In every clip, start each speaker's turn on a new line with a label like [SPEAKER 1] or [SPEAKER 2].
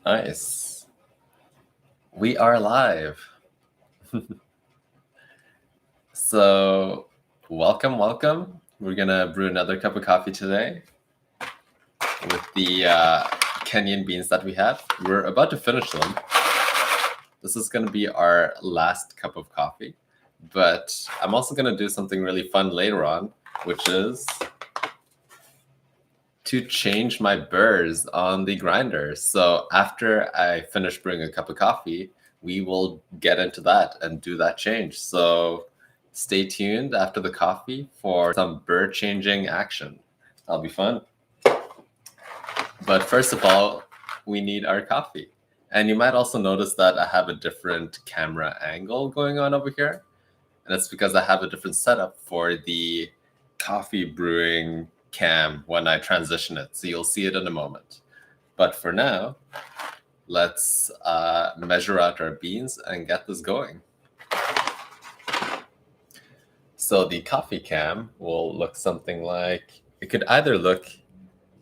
[SPEAKER 1] Nice. We are live. So, welcome. We're gonna brew another cup of coffee today with the Kenyan beans that we have. We're about to finish them. This is gonna be our last cup of coffee, but I'm also gonna do something really fun later on, which is to change my burrs on the grinder. So after I finish brewing a cup of coffee, we will get into that and do that change. So stay tuned after the coffee for some burr changing action. That'll be fun. But first of all, we need our coffee. And you might also notice that I have a different camera angle going on over here. And it's because I have a different setup for the coffee brewing cam when I transition it. So you'll see it in a moment. But for now, let's measure out our beans and get this going. So the coffee cam will look something like, it could either look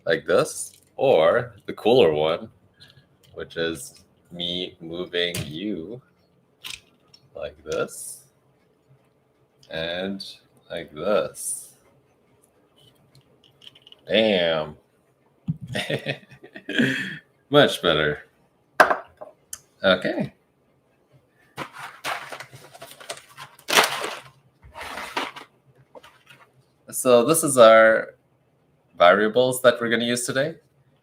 [SPEAKER 1] like this or the cooler one, which is me moving you like this and like this. Damn. Much better. Okay. So this is our variables that we're going to use today.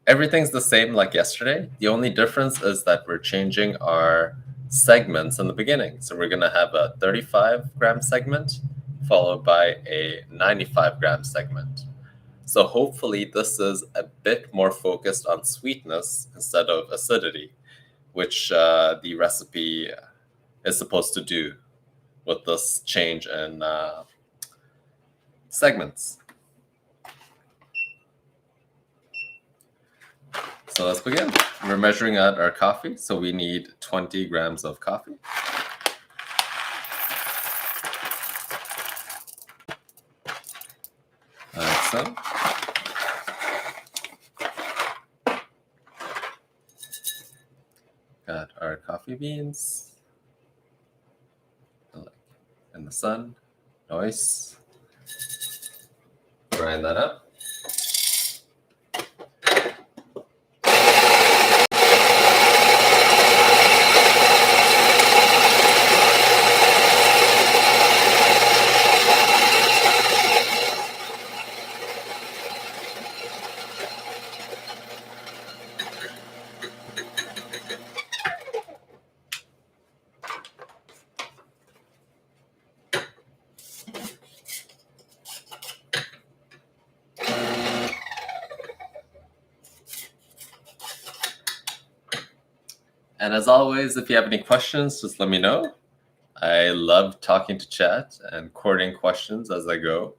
[SPEAKER 1] Everything's the same like yesterday. The only difference is that we're changing our segments in the beginning. So we're going to have a 35-gram segment followed by a 95-gram segment. So hopefully this is a bit more focused on sweetness instead of acidity, which the recipe is supposed to do with this change in segments. So let's begin. We're measuring out our coffee, so we need 20 grams of coffee. Like so. Got our coffee beans. In the sun. Nice. Grind that up. And as always, if you have any questions, just let me know. I love talking to chat and courting questions as I go.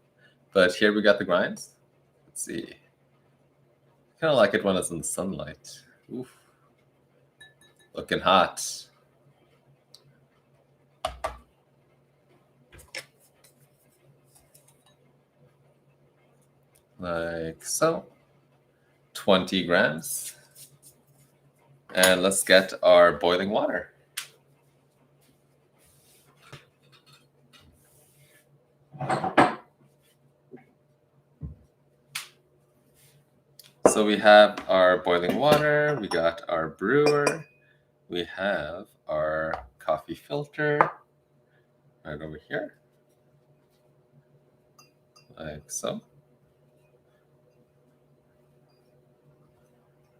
[SPEAKER 1] But here we got the grinds. Let's see. Kind of like it when it's in the sunlight. Oof. Looking hot. Like so. 20 grams. And let's get our boiling water. So we have our boiling water, we got our brewer, we have our coffee filter right over here, like so.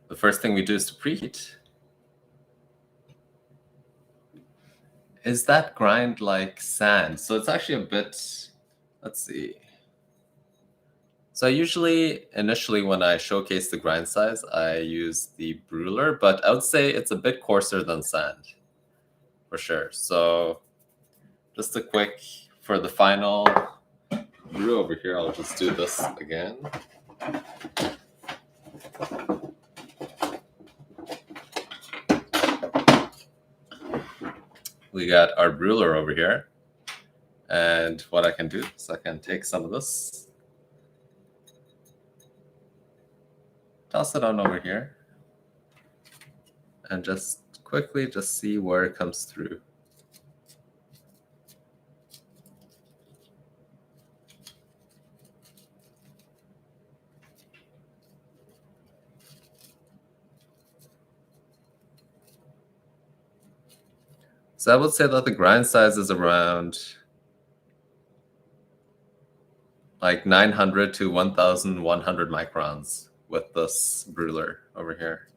[SPEAKER 1] The first thing we do is to preheat. Is that grind like sand? So it's actually a bit, let's see. So initially when I showcase the grind size, I use the brewer, but I would say it's a bit coarser than sand, for sure. So just a quick, for the final brew over here, I'll just do this again. We got our brewer over here. And what I can do is I can take some of this, toss it on over here, and just quickly just see where it comes through. So I would say that the grind size is around like 900 to 1,100 microns with this brewer over here.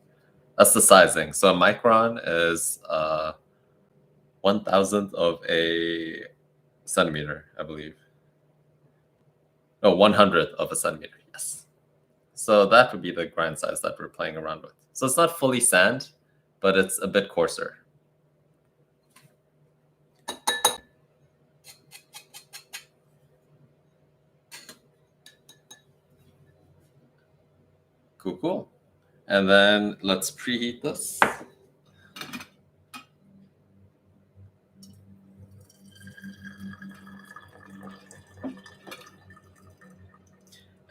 [SPEAKER 1] That's the sizing. So a micron is 1,000th of a centimeter, I believe. No, 100th of a centimeter, yes. So that would be the grind size that we're playing around with. So it's not fully sand, but it's a bit coarser. Cool, cool. And then let's preheat this.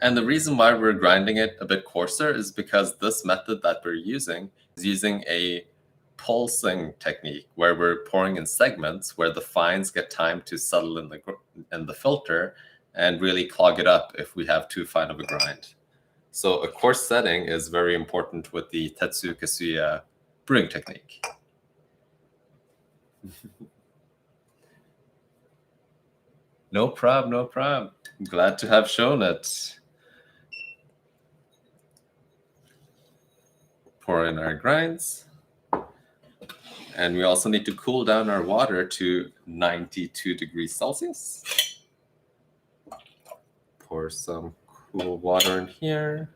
[SPEAKER 1] And the reason why we're grinding it a bit coarser is because this method that we're using is using a pulsing technique where we're pouring in segments where the fines get time to settle in the filter and really clog it up if we have too fine of a grind. So a coarse setting is very important with the Tetsu Kasuya brewing technique. No problem, no problem. Glad to have shown it. Pour in our grinds. And we also need to cool down our water to 92 degrees Celsius. Pour some cool water in here.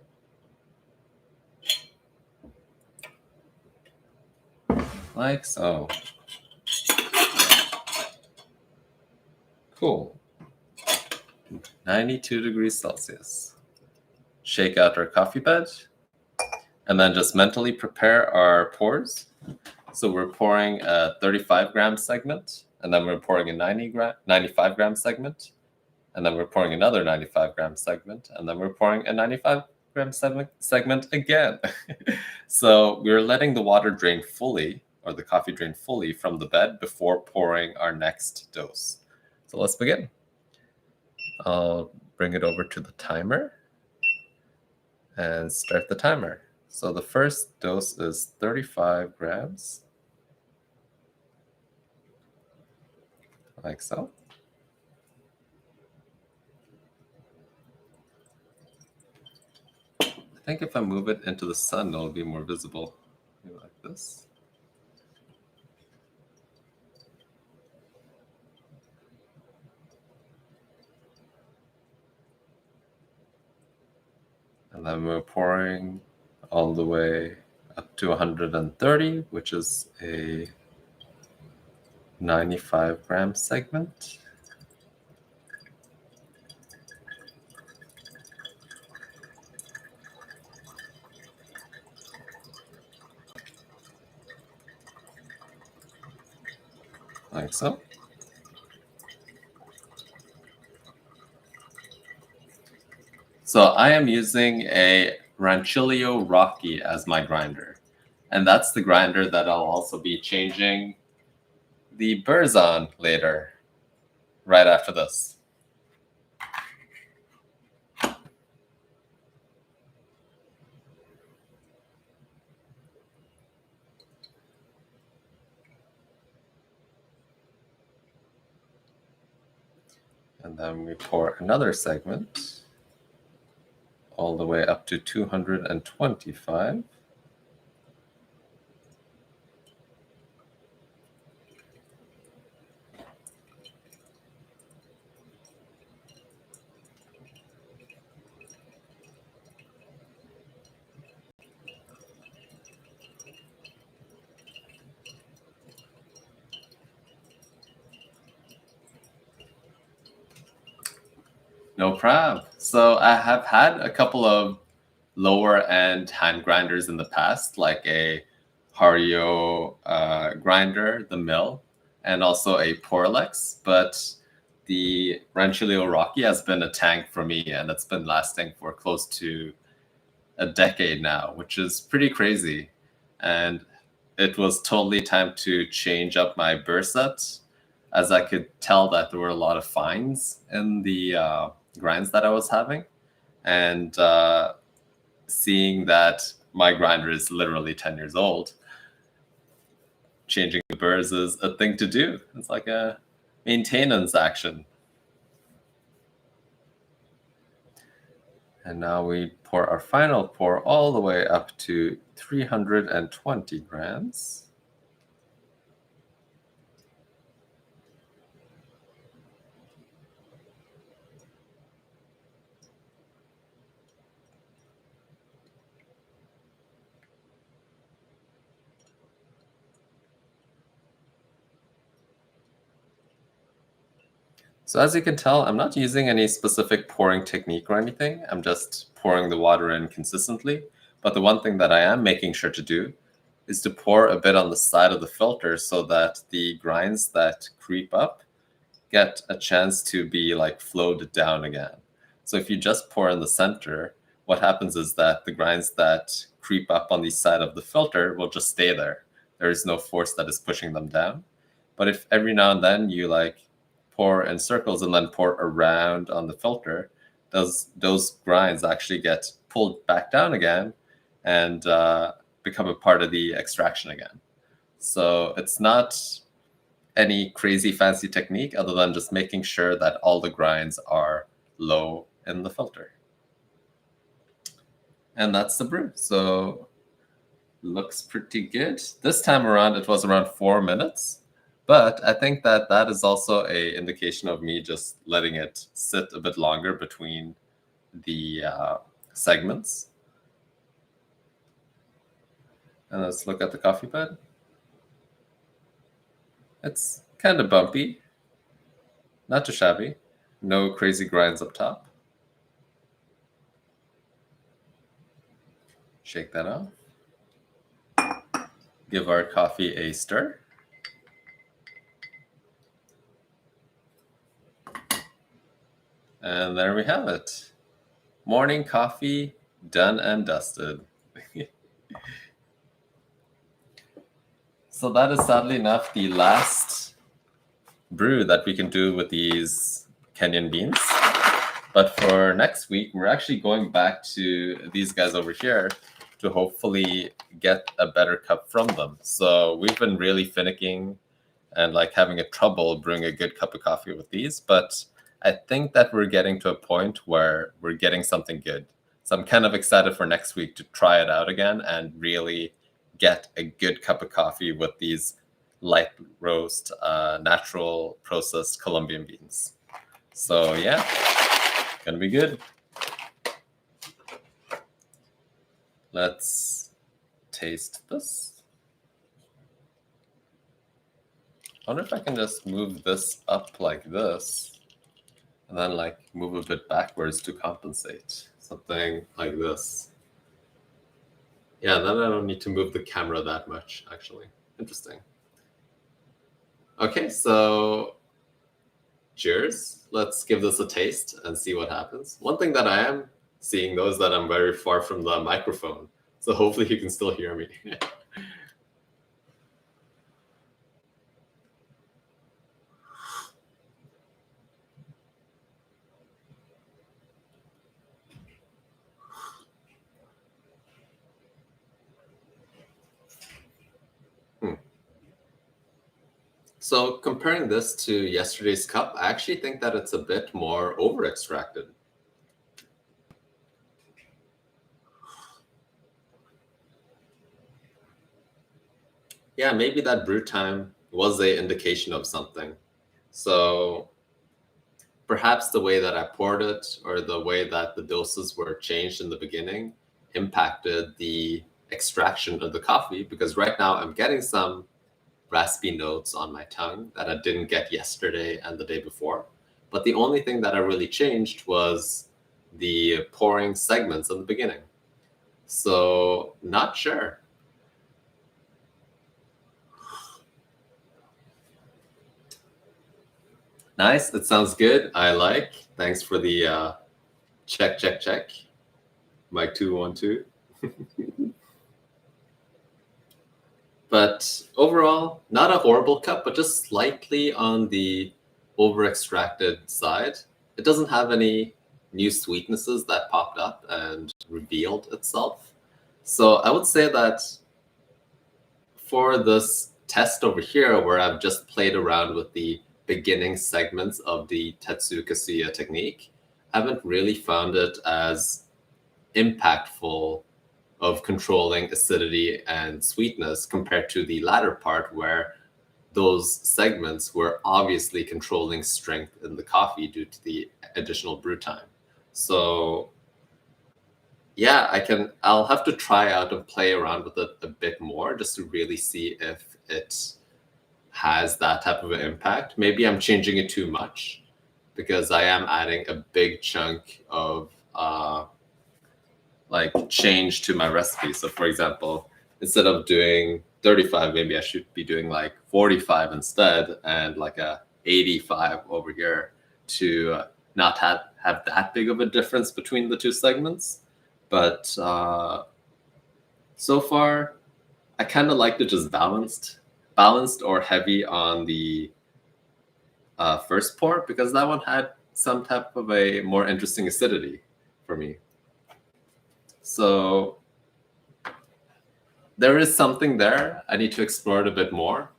[SPEAKER 1] Like so. Cool. 92 degrees Celsius. Shake out our coffee bed. And then just mentally prepare our pours. So we're pouring a 35-gram segment, and then we're pouring a 95-gram segment, and then we're pouring another 95-gram segment, and then we're pouring a 95-gram segment again. So we're letting the water drain fully, or the coffee drain fully from the bed before pouring our next dose. So let's begin. I'll bring it over to the timer and start the timer. So the first dose is 35 grams, like so. I think if I move it into the sun, it'll be more visible, maybe like this. And then we're pouring all the way up to 130, which is a 95-gram segment. Like so. So I am using a Rancilio Rocky as my grinder. And that's the grinder that I'll also be changing the burrs on later, right after this. And then we pour another segment all the way up to 225. No problem. So I have had a couple of lower end hand grinders in the past, like a Hario grinder, the mill, and also a Porlex. But the Rancilio Rocky has been a tank for me, and it's been lasting for close to a decade now, which is pretty crazy. And it was totally time to change up my burr set, as I could tell that there were a lot of fines in the grinds that I was having. And seeing that my grinder is literally 10 years old, changing the burrs is a thing to do. It's like a maintenance action. And now we pour our final pour all the way up to 320 grams. So as you can tell, I'm not using any specific pouring technique or anything. I'm just pouring the water in consistently. But the one thing that I am making sure to do is to pour a bit on the side of the filter so that the grinds that creep up get a chance to be like flowed down again. So if you just pour in the center, what happens is that the grinds that creep up on the side of the filter will just stay there. There is no force that is pushing them down. But if every now and then you like pour in circles and then pour around on the filter, those grinds actually get pulled back down again and become a part of the extraction again. So it's not any crazy fancy technique other than just making sure that all the grinds are low in the filter. And that's the brew. So looks pretty good. This time around, it was around 4 minutes. But I think that that is also an indication of me just letting it sit a bit longer between the segments. And let's look at the coffee bed. It's kind of bumpy, not too shabby. No crazy grinds up top. Shake that off. Give our coffee a stir. And there we have it. Morning coffee done and dusted. So that is sadly enough the last brew that we can do with these Kenyan beans. But for next week, we're actually going back to these guys over here to hopefully get a better cup from them. So we've been really finicking and like having a trouble brewing a good cup of coffee with these, but I think that we're getting to a point where we're getting something good. So I'm kind of excited for next week to try it out again and really get a good cup of coffee with these light roast, natural processed Colombian beans. So yeah, gonna be good. Let's taste this. I wonder if I can just move this up like this and then like move a bit backwards to compensate. Something like this. Yeah, then I don't need to move the camera that much, actually. Interesting. Okay, so cheers. Let's give this a taste and see what happens. One thing that I am seeing, though, is that I'm very far from the microphone. So hopefully you can still hear me. So comparing this to yesterday's cup, I actually think that it's a bit more over-extracted. Yeah, maybe that brew time was an indication of something. So perhaps the way that I poured it or the way that the doses were changed in the beginning impacted the extraction of the coffee, because right now I'm getting some raspy notes on my tongue that I didn't get yesterday and the day before. But the only thing that I really changed was the pouring segments in the beginning. So not sure. Nice. It sounds good. I like. Thanks for the check. Mic 2 1 2. But overall, not a horrible cup, but just slightly on the over-extracted side. It doesn't have any new sweetnesses that popped up and revealed itself. So I would say that for this test over here, where I've just played around with the beginning segments of the Tetsu Kasuya technique, I haven't really found it as impactful of controlling acidity and sweetness compared to the latter part, where those segments were obviously controlling strength in the coffee due to the additional brew time. So yeah, I'll have to try out and play around with it a bit more just to really see if it has that type of an impact. Maybe I'm changing it too much because I am adding a big chunk of like change to my recipe. So for example, instead of doing 35, maybe I should be doing like 45 instead, and like a 85 over here to not have that big of a difference between the two segments. But so far, I kind of liked it just balanced or heavy on the first pour, because that one had some type of a more interesting acidity for me. So there is something there. I need to explore it a bit more.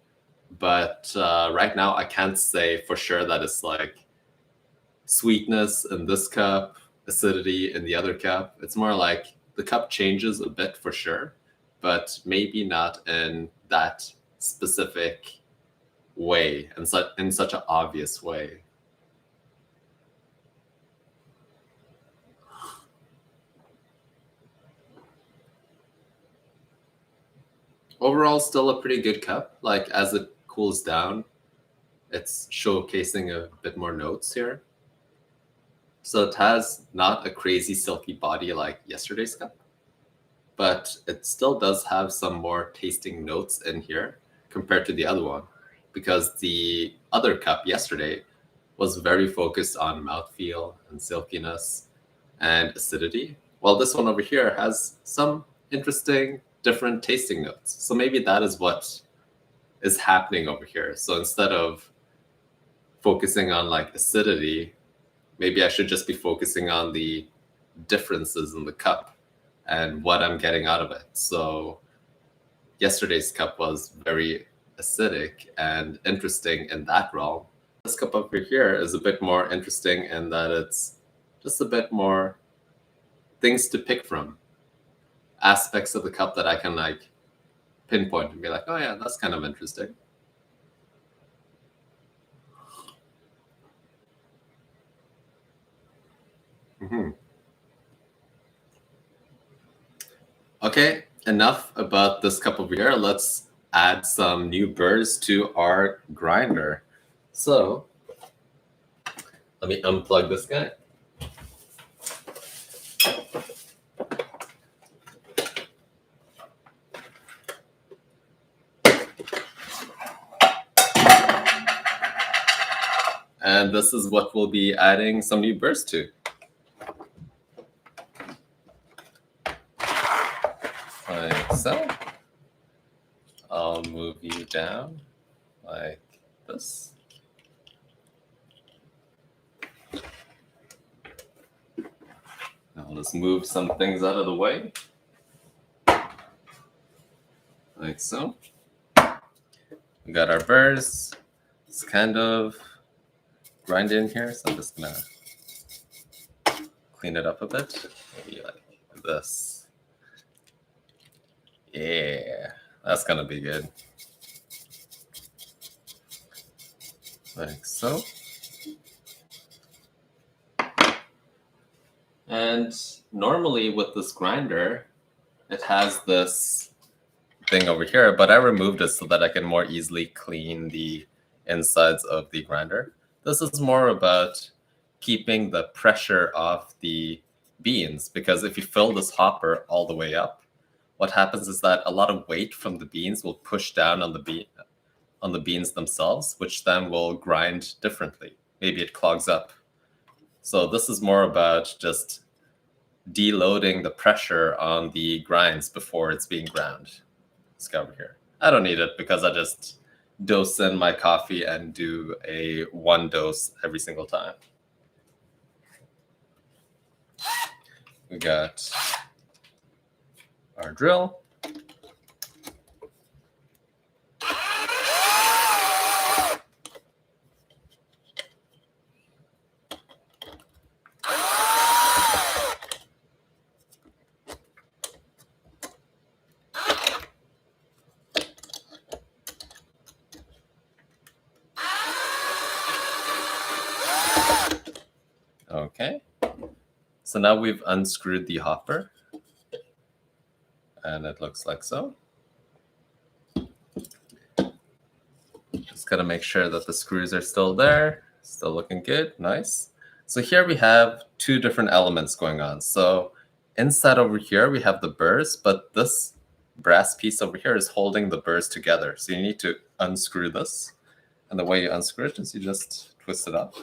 [SPEAKER 1] But right now, I can't say for sure that it's like sweetness in this cup, acidity in the other cup. It's more like the cup changes a bit for sure, but maybe not in that specific way, and in such an obvious way. Overall, still a pretty good cup. Like as it cools down, it's showcasing a bit more notes here. So it has not a crazy silky body like yesterday's cup, but it still does have some more tasting notes in here compared to the other one, because the other cup yesterday was very focused on mouthfeel and silkiness and acidity, while this one over here has some interesting different tasting notes. So maybe that is what is happening over here. So instead of focusing on like acidity, maybe I should just be focusing on the differences in the cup and what I'm getting out of it. So yesterday's cup was very acidic and interesting in that realm. This cup over here is a bit more interesting in that it's just a bit more things to pick from, aspects of the cup that I can like pinpoint and be like, oh yeah, that's kind of interesting. Mm-hmm. Okay, enough about this cup over here. Let's add some new burrs to our grinder. So let me unplug this guy. And this is what we'll be adding some new burrs to. Like so. I'll move you down like this. I'll just move some things out of the way. Like so. We got our burrs. It's kind of grind in here, so I'm just gonna clean it up a bit. Maybe like this. Yeah, that's gonna be good. Like so. And normally with this grinder, it has this thing over here, but I removed it so that I can more easily clean the insides of the grinder. This is more about keeping the pressure off the beans, because if you fill this hopper all the way up, what happens is that a lot of weight from the beans will push down on the beans themselves, which then will grind differently. Maybe it clogs up. So this is more about just deloading the pressure on the grinds before it's being ground. Let's go over here. I don't need it because I just dose in my coffee and do a 1 dose every single time. We got our drill. Okay. So now we've unscrewed the hopper. And it looks like so. Just gotta make sure that the screws are still there. Still looking good, nice. So here we have 2 different elements going on. So inside over here, we have the burrs, but this brass piece over here is holding the burrs together. So you need to unscrew this. And the way you unscrew it is you just twist it up.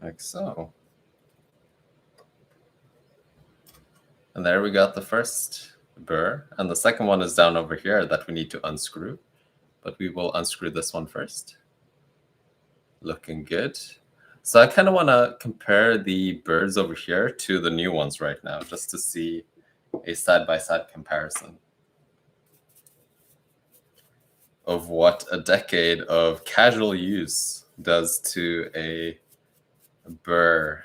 [SPEAKER 1] Like so. And there we got the first burr. And the second one is down over here that we need to unscrew. But we will unscrew this one first. Looking good. So I kind of want to compare the burrs over here to the new ones right now, just to see a side-by-side comparison of what a decade of casual use does to a burr.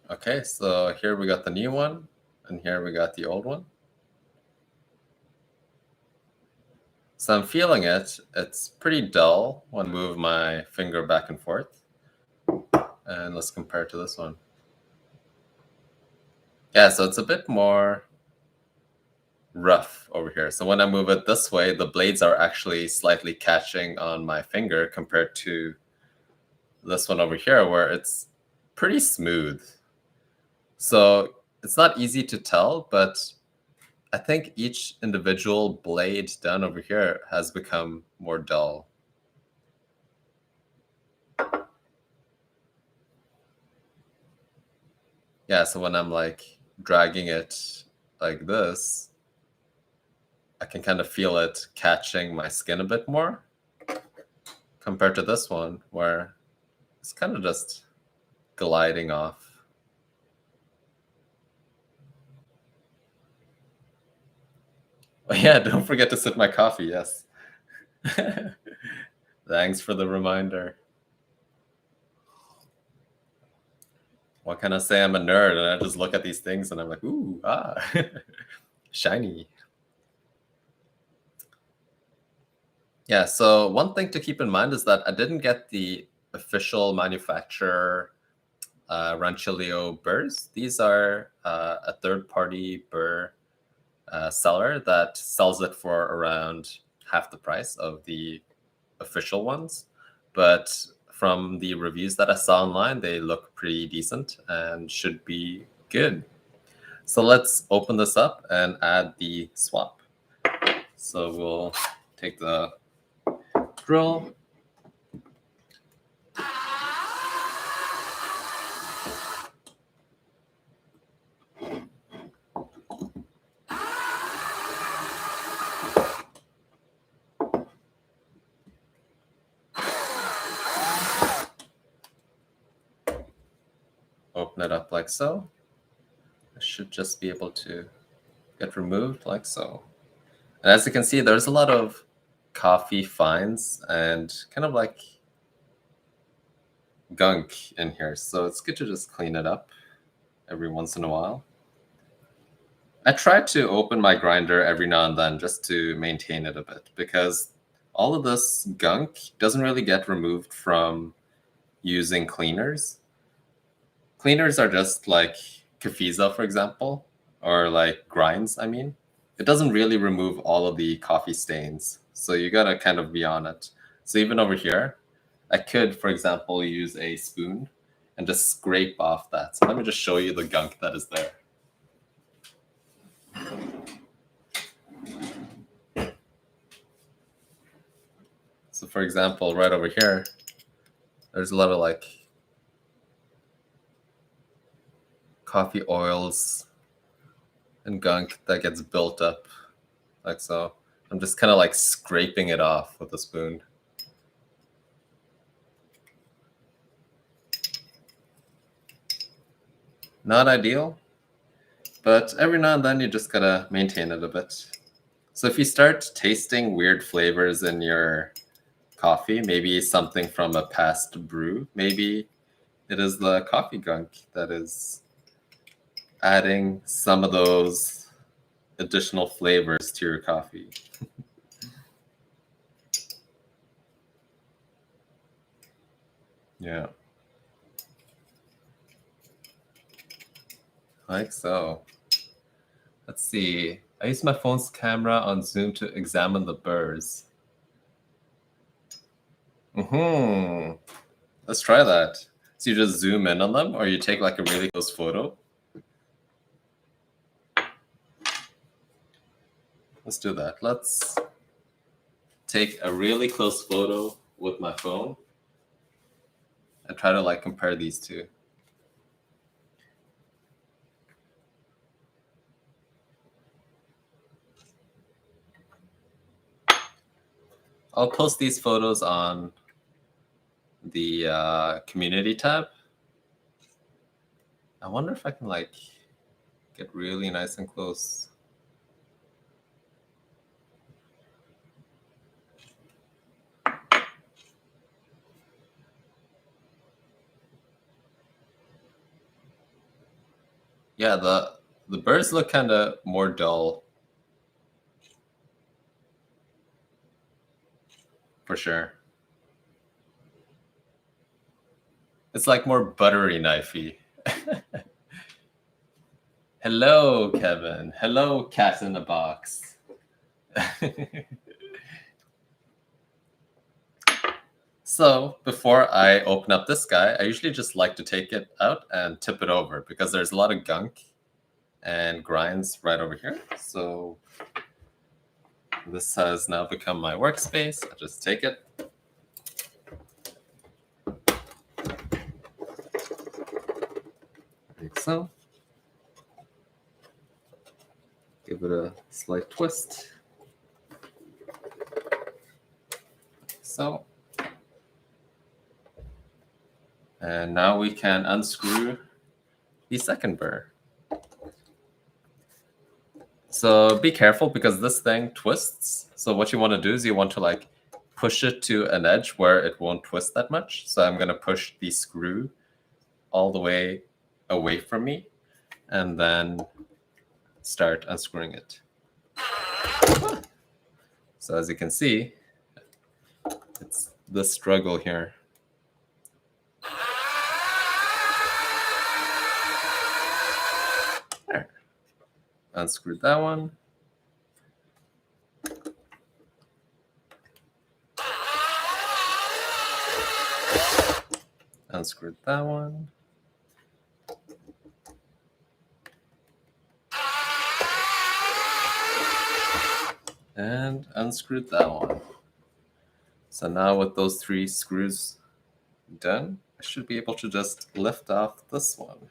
[SPEAKER 1] Okay, so here we got the new one, and here we got the old one. So I'm feeling it. It's pretty dull when I move my finger back and forth. And let's compare to this one. Yeah, so it's a bit more rough over here. So when I move it this way, the blades are actually slightly catching on my finger compared to this one over here where it's pretty smooth. So it's not easy to tell, but I think each individual blade down over here has become more dull. Yeah, so when I'm like dragging it like this, I can kind of feel it catching my skin a bit more compared to this one where it's kind of just gliding off. Oh, yeah, don't forget to sip my coffee, yes. Thanks for the reminder. What can I say? I'm a nerd and I just look at these things and I'm like, ooh, ah, shiny. Yeah, so one thing to keep in mind is that I didn't get the official manufacturer Rancilio burrs. These are a third-party burr seller that sells it for around half the price of the official ones. But from the reviews that I saw online, they look pretty decent and should be good. So let's open this up and add the swap. So we'll take the drill. Open it up like so. I should just be able to get removed like so. And as you can see, there's a lot of coffee fines and kind of like gunk in here, so it's good to just clean it up every once in a while. I try to open my grinder every now and then just to maintain it a bit, because all of this gunk doesn't really get removed from using cleaners. Cleaners are just like Kafisa, for example, or like grinds, I mean. It doesn't really remove all of the coffee stains, so you gotta kind of be on it. So even over here, I could, for example, use a spoon and just scrape off that. So let me just show you the gunk that is there. So for example, right over here, there's a lot of like coffee oils and gunk that gets built up like so. I'm just kind of like scraping it off with a spoon. Not ideal, but every now and then you just gotta maintain it a bit. So if you start tasting weird flavors in your coffee, maybe something from a past brew, maybe it is the coffee gunk that is adding some of those additional flavors to your coffee. Yeah. Like so. Let's see. I use my phone's camera on Zoom to examine the burrs. Let's try that. So you just zoom in on them, or you take like a really close photo? Let's do that. Let's take a really close photo with my phone and try to like compare these two. I'll post these photos on the community tab. I wonder if I can like get really nice and close. Yeah, the birds look kind of more dull. For sure. It's like more buttery knifey. Hello, Kevin. Hello, cat in a box. So before I open up this guy, I usually just like to take it out and tip it over because there's a lot of gunk and grinds right over here. So this has now become my workspace. I just take it. Like so. Give it a slight twist. Like so. And now we can unscrew the second burr. So be careful because this thing twists. So what you want to do is you want to like push it to an edge where it won't twist that much. So I'm going to push the screw all the way away from me and then start unscrewing it. So as you can see, it's the struggle here. There. Unscrewed that one. Unscrewed that one. And unscrewed that one. So now with those three screws done, I should be able to just lift off this one.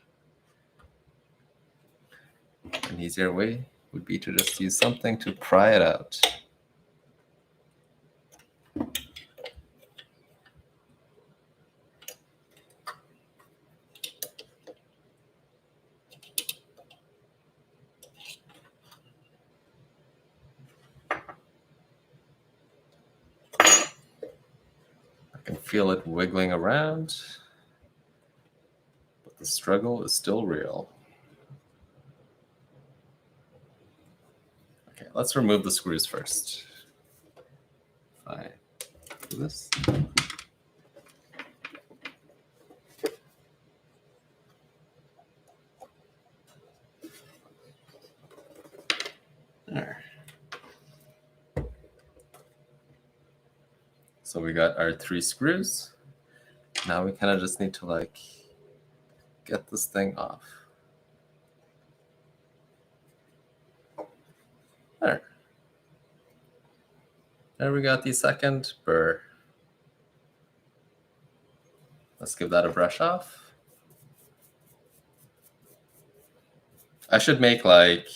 [SPEAKER 1] An easier way would be to just use something to pry it out. I can feel it wiggling around. The struggle is still real. Okay, let's remove the screws first. If I do this. There. So we got our 3 screws. Now we kind of just need to like get this thing off. There. There we got the second burr. Let's give that a brush off. I should make like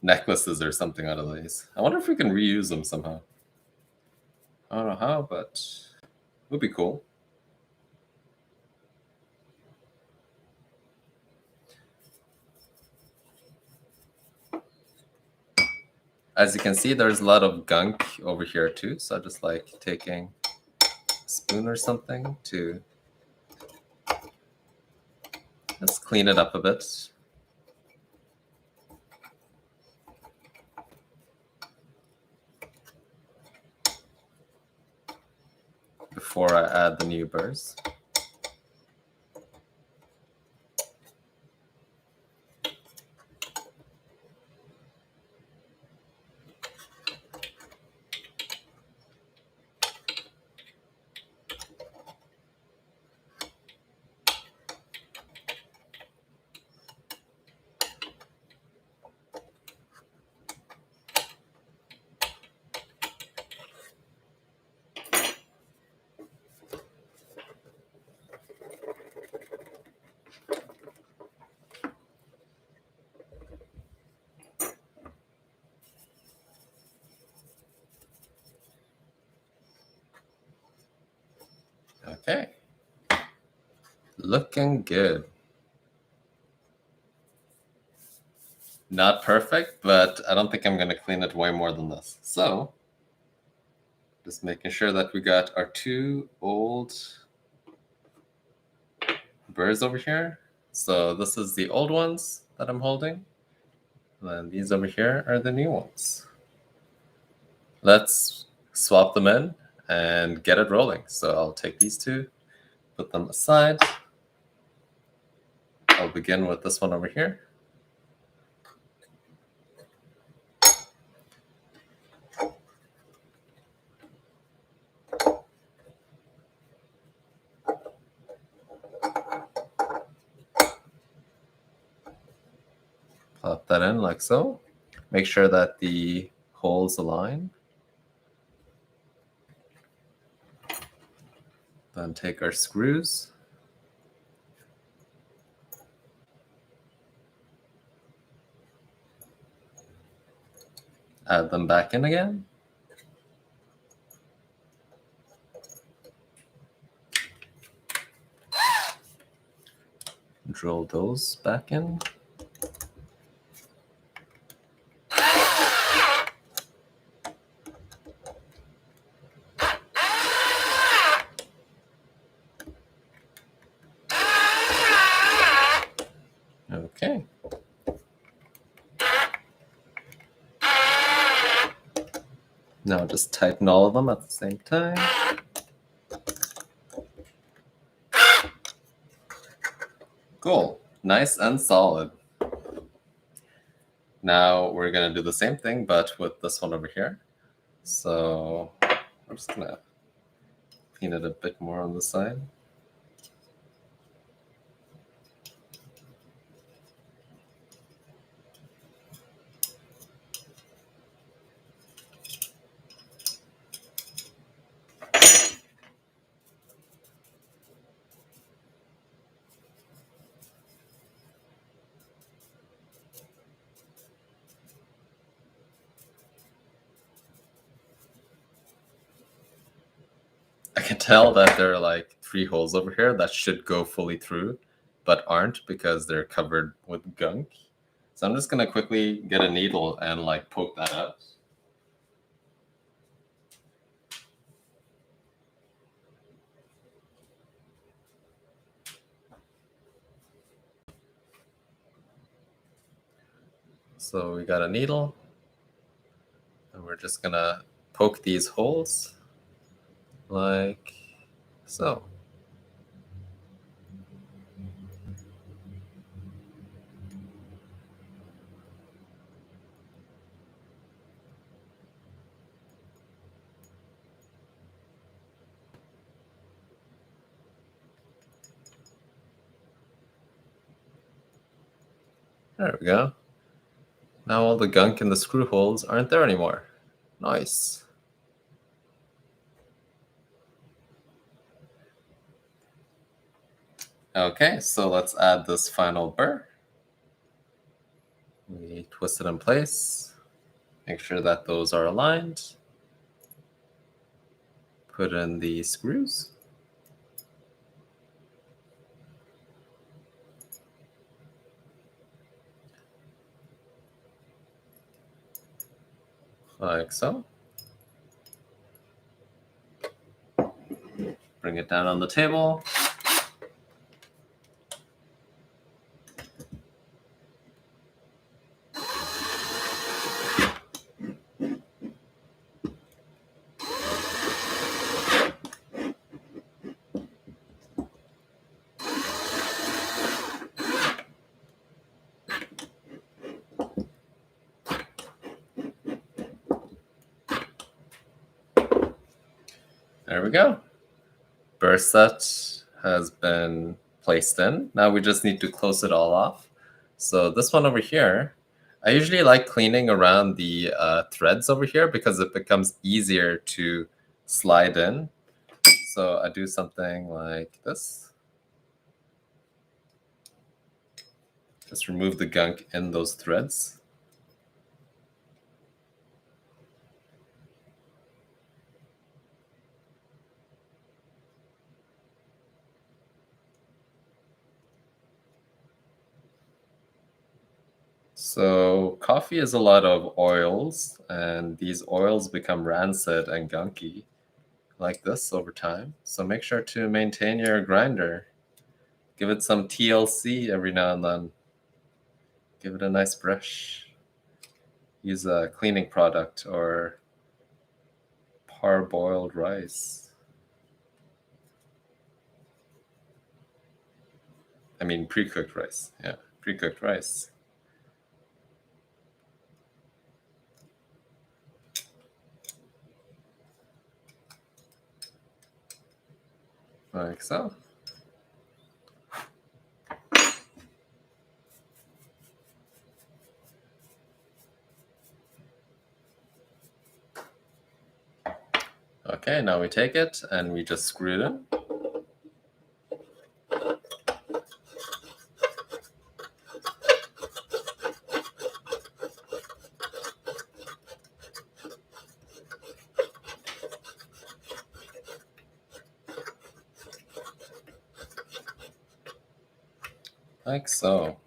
[SPEAKER 1] necklaces or something out of these. I wonder if we can reuse them somehow. I don't know how, but it would be cool. As you can see, there's a lot of gunk over here too. So I just like taking a spoon or something to let's clean it up a bit. Before I add the new burrs. Okay. Looking good. Not perfect, but I don't think I'm going to clean it way more than this. So, just making sure that we got our 2 old burrs over here. So this is the old ones that I'm holding. And then these over here are the new ones. Let's swap them in and get it rolling. So I'll take these 2, put them aside. I'll begin with this one over here. Plop that in like so. Make sure that the holes align. Then take our screws. Add them back in again. Drill those back in. Okay. Now just tighten all of them at the same time. Cool. Nice and solid. Now we're going to do the same thing, but with this one over here. So I'm just going to clean it a bit more on the side. I can tell that there are like 3 holes over here that should go fully through, but aren't because they're covered with gunk. So I'm just going to quickly get a needle and like poke that out. So we got a needle, and we're just gonna poke these holes like so. There we go. Now all the gunk in the screw holes aren't there anymore. Nice. Okay, so let's add this final burr. We twist it in place. Make sure that those are aligned. Put in the screws. Like so. Bring it down on the table. There we go. Burr set has been placed in. Now we just need to close it all off. So this one over here, I usually like cleaning around the threads over here because it becomes easier to slide in. So I do something like this. Just remove the gunk in those threads. So coffee is a lot of oils, and these oils become rancid and gunky like this over time. So make sure to maintain your grinder. Give it some TLC every now and then. Give it a nice brush. Use a cleaning product or parboiled rice. I mean pre-cooked rice. Yeah, pre-cooked rice. Like so. Okay, now we take it and we just screw it in. Like so.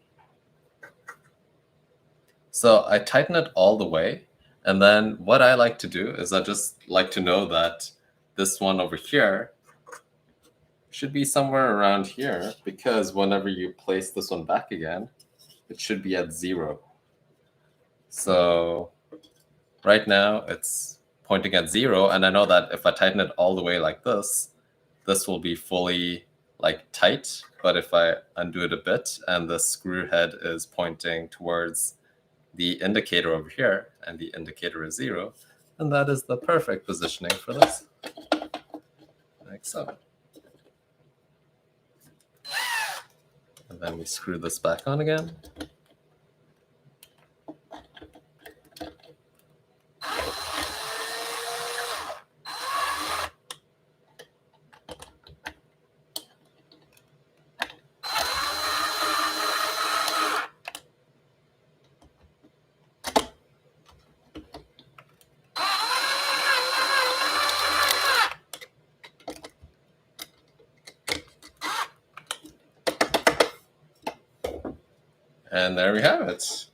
[SPEAKER 1] So I tighten it all the way. And then what I like to do is I just like to know that this one over here should be somewhere around here, because whenever you place this one back again, it should be at 0. So right now it's pointing at 0. And I know that if I tighten it all the way like this will be fully like tight. But if I undo it a bit and the screw head is pointing towards the indicator over here and the indicator is 0, and that is the perfect positioning for this. Like so. And then we screw this back on again. And there we have it.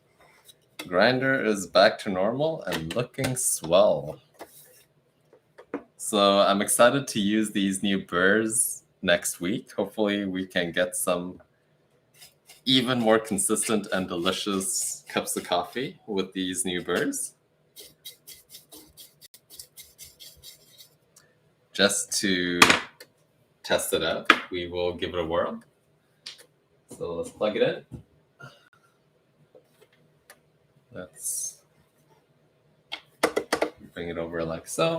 [SPEAKER 1] Grinder is back to normal and looking swell. So I'm excited to use these new burrs next week. Hopefully we can get some even more consistent and delicious cups of coffee with these new burrs. Just to test it out, we will give it a whirl. So let's plug it in. Let's bring it over like so.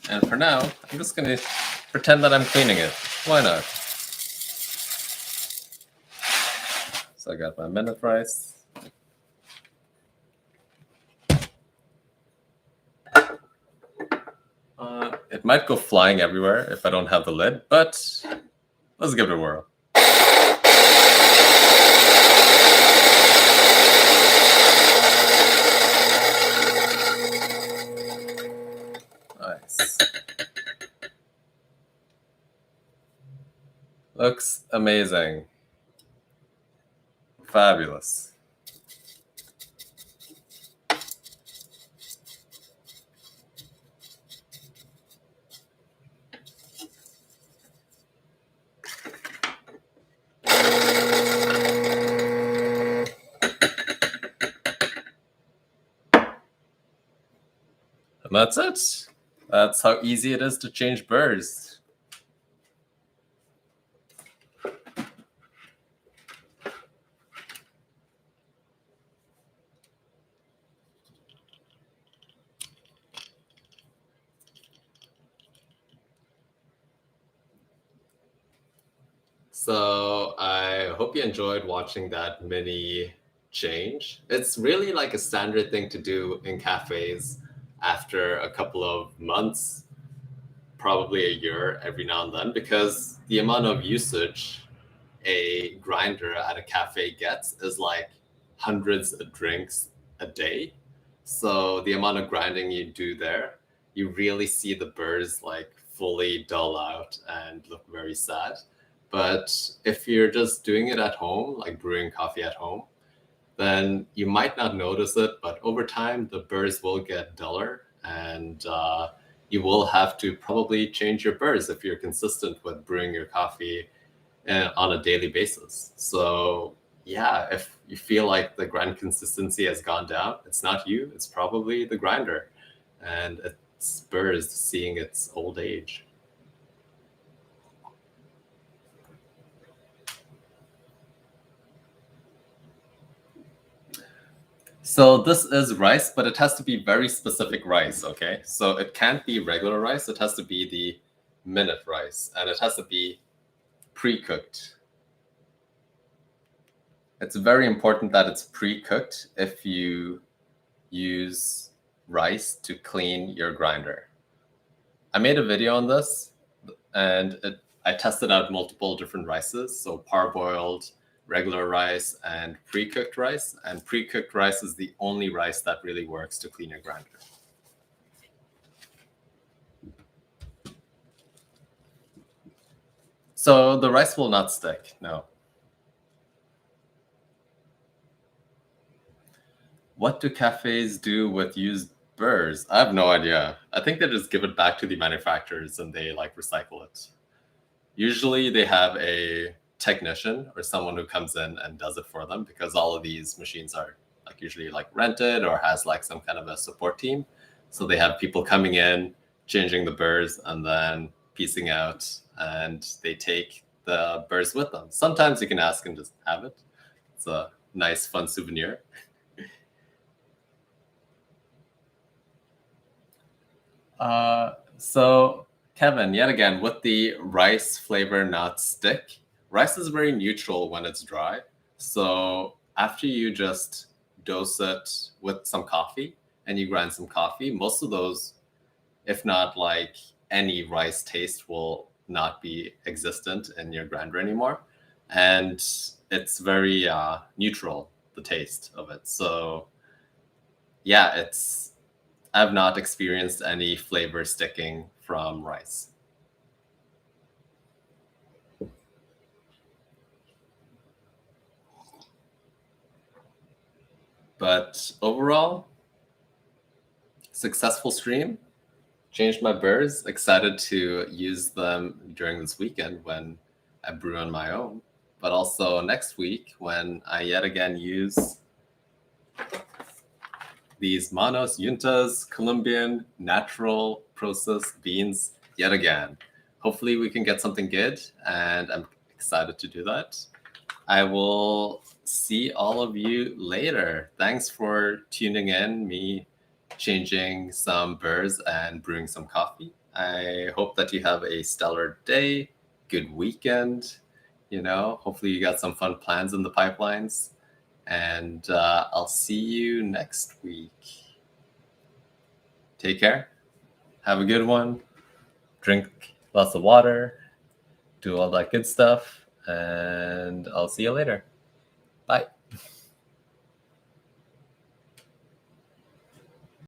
[SPEAKER 1] And for now, I'm just going to pretend that I'm cleaning it. Why not? So I got my minute rice. It might go flying everywhere if I don't have the lid, but let's give it a whirl. Nice. Looks amazing. Fabulous. And that's it. That's how easy it is to change burrs. So I hope you enjoyed watching that mini change. It's really like a standard thing to do in cafes after a couple of months, probably a year every now and then, because the amount of usage a grinder at a cafe gets is like hundreds of drinks a day. So the amount of grinding you do there, you really see the burrs like fully dull out and look very sad. But if you're just doing it at home, like brewing coffee at home, then you might not notice it, but over time the burrs will get duller, and you will have to probably change your burrs if you're consistent with brewing your coffee on a daily basis. So yeah, if you feel like the grind consistency has gone down, it's not you, it's probably the grinder, and it's burrs seeing its old age. So this is rice, but it has to be very specific rice, okay? So it can't be regular rice, it has to be the minute rice, and it has to be pre-cooked. It's very important that it's pre-cooked if you use rice to clean your grinder. I made a video on this, and I tested out multiple different rices, so parboiled, regular rice, and pre-cooked rice. And pre-cooked rice is the only rice that really works to clean your grinder. So the rice will not stick, no. What do cafes do with used burrs? I have no idea. I think they just give it back to the manufacturers and they like recycle it. Usually they have a technician or someone who comes in and does it for them, because all of these machines are like usually like rented or has like some kind of a support team. So they have people coming in, changing the burrs, and then piecing out, and they take the burrs with them. Sometimes you can ask and just have it. It's a nice, fun souvenir. So Kevin, yet again, with the rice flavor not stick, rice is very neutral when it's dry. So after you just dose it with some coffee and you grind some coffee, most of those, if not like any rice taste, will not be existent in your grinder anymore. And it's very neutral, the taste of it. So yeah, I've not experienced any flavor sticking from rice. But overall, successful stream. changed my burrs. Excited to use them during this weekend when I brew on my own, but also next week when I yet again use these Manos Yuntas Colombian natural processed beans yet again. Hopefully we can get something good, and I'm excited to do that. I will see all of you later. Thanks for tuning in, me changing some burrs and brewing some coffee. I hope that you have a stellar day, good weekend. Hopefully you got some fun plans in the pipelines. And I'll see you next week. Take care. Have a good one. Drink lots of water. Do all that good stuff. And I'll see you later. Bye.